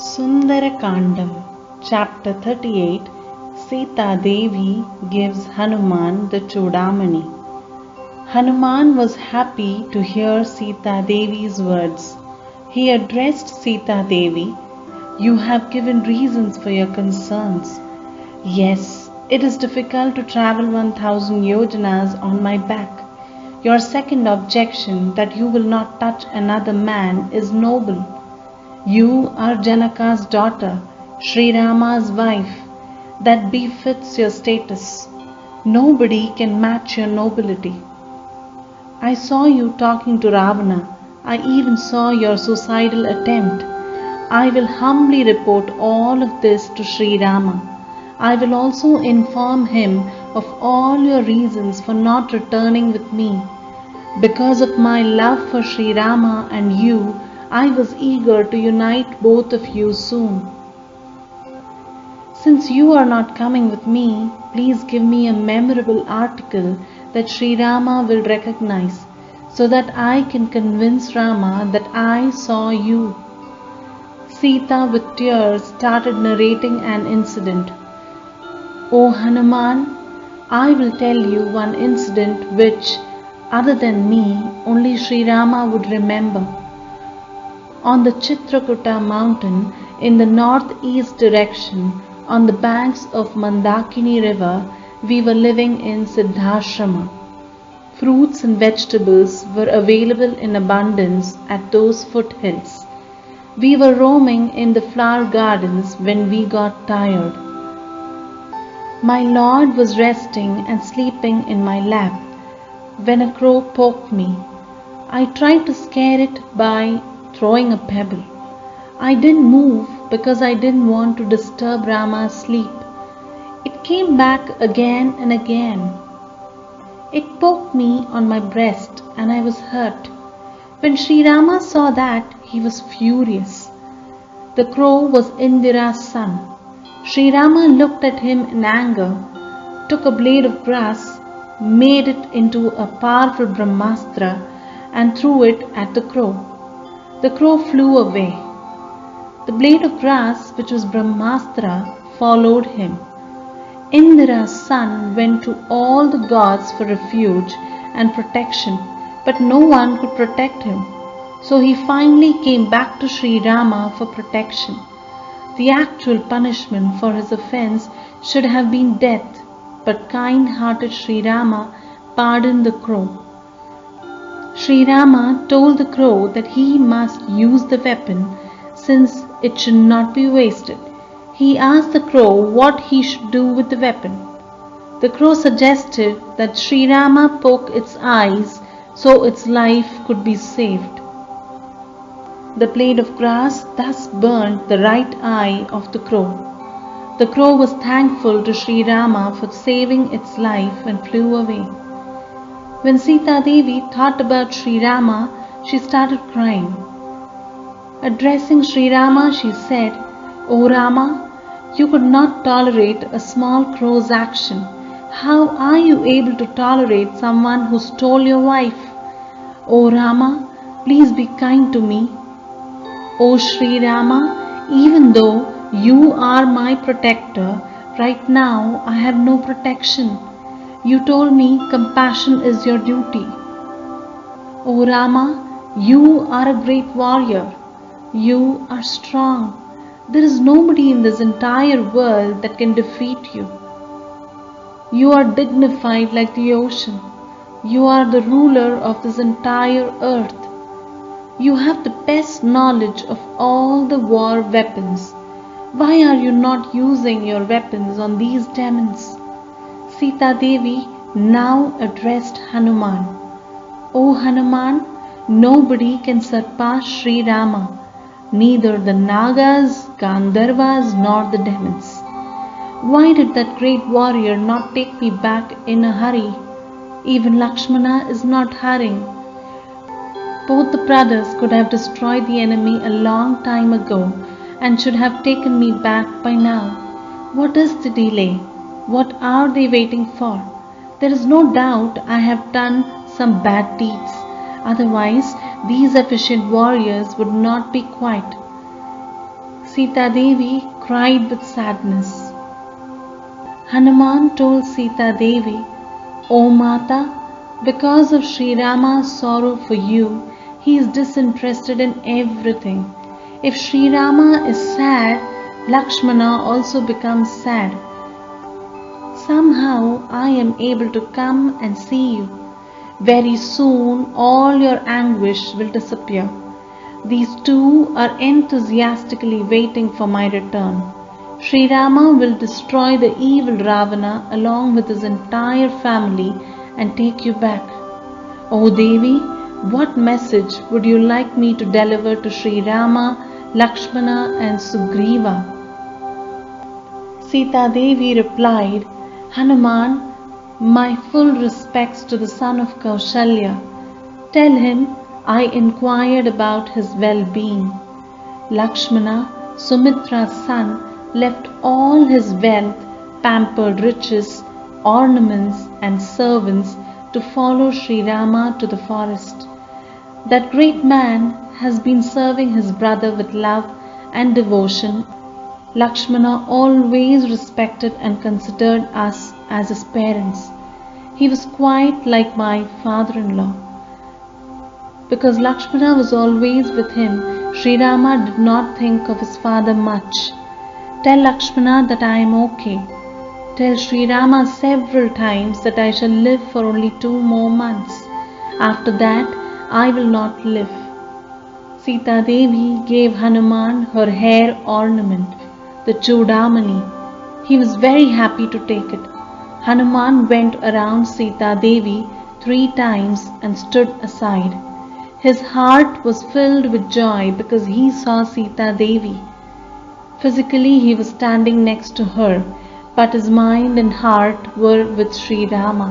Sundarakandam, Chapter 38. Sita Devi gives Hanuman the Chudamani. Hanuman was happy to hear Sita Devi's words. He addressed Sita Devi, "You have given reasons for your concerns. Yes, it is difficult to travel 1000 yojanas on my back. Your second objection, that you will not touch another man, is noble. You are Janaka's daughter, Sri Rama's wife. That befits your status. Nobody can match your nobility. I saw you talking to Ravana. I even saw your suicidal attempt. I will humbly report all of this to Sri Rama. I will also inform him of all your reasons for not returning with me. Because of my love for Sri Rama and you, I was eager to unite both of you soon. Since you are not coming with me, please give me a memorable article that Sri Rama will recognize, so that I can convince Rama that I saw you." Sita, with tears, started narrating an incident. "O Hanuman, I will tell you one incident which, other than me, only Sri Rama would remember. On the Chitrakuta mountain in the northeast direction, on the banks of Mandakini river, we were living in Siddhashrama. Fruits and vegetables were available in abundance at those foothills. We were roaming in the flower gardens when we got tired. My lord was resting and sleeping in my lap when a crow poked me. I tried to scare it by throwing a pebble. I didn't move because I didn't want to disturb Rama's sleep. It came back again and again. It poked me on my breast and I was hurt. When Sri Rama saw that, he was furious. The crow was Indira's son. Sri Rama looked at him in anger, took a blade of grass, made it into a powerful Brahmastra and threw it at the crow. The crow flew away. The blade of grass, which was Brahmastra, followed him. Indira's son went to all the gods for refuge and protection, but no one could protect him. So he finally came back to Sri Rama for protection. The actual punishment for his offense should have been death, but kind-hearted Sri Rama pardoned the crow. Sri Rama told the crow that he must use the weapon since it should not be wasted. He asked the crow what he should do with the weapon. The crow suggested that Sri Rama poke its eyes so its life could be saved. The blade of grass thus burnt the right eye of the crow. The crow was thankful to Sri Rama for saving its life and flew away. When Sita Devi thought about Sri Rama, she started crying. Addressing Sri Rama, she said, "O Rama, you could not tolerate a small crow's action. How are you able to tolerate someone who stole your wife? O Rama, please be kind to me. O Sri Rama, even though you are my protector, right now I have no protection. You told me compassion is your duty. O Rama, you are a great warrior. You are strong. There is nobody in this entire world that can defeat you. You are dignified like the ocean. You are the ruler of this entire earth. You have the best knowledge of all the war weapons. Why are you not using your weapons on these demons?" Sita Devi now addressed Hanuman. "O Hanuman, nobody can surpass Sri Rama, neither the Nagas, Gandharvas nor the demons. Why did that great warrior not take me back in a hurry? Even Lakshmana is not hurrying. Both the brothers could have destroyed the enemy a long time ago and should have taken me back by now. What is the delay? What are they waiting for? There is no doubt I have done some bad deeds. Otherwise, these efficient warriors would not be quiet." Sita Devi cried with sadness. Hanuman told Sita Devi, O Mata, because of Sri Rama's sorrow for you, he is disinterested in everything. If Sri Rama is sad, Lakshmana also becomes sad. Somehow I am able to come and see you. Very soon all your anguish will disappear. These two are enthusiastically waiting for my return. Sri Rama will destroy the evil Ravana along with his entire family and take you back. O Devi, what message would you like me to deliver to Sri Rama, Lakshmana and Sugriva? Sita Devi replied, Hanuman, my full respects to the son of Kaushalya. Tell him I inquired about his well-being. Lakshmana, Sumitra's son, left all his wealth, pampered riches, ornaments and servants to follow Sri Rama to the forest. That great man has been serving his brother with love and devotion. Lakshmana always respected and considered us as his parents. He was quite like my father-in-law. Because Lakshmana was always with him, Sri Rama did not think of his father much. Tell Lakshmana that I am okay. Tell Sri Rama several times that I shall live for only 2 more months. After that, I will not live. Sita Devi gave Hanuman her hair ornament, the Chudamani. He was very happy to take it. Hanuman went around Sita Devi 3 times and stood aside. His heart was filled with joy because he saw Sita Devi. Physically he was standing next to her, but his mind and heart were with Sri Rama.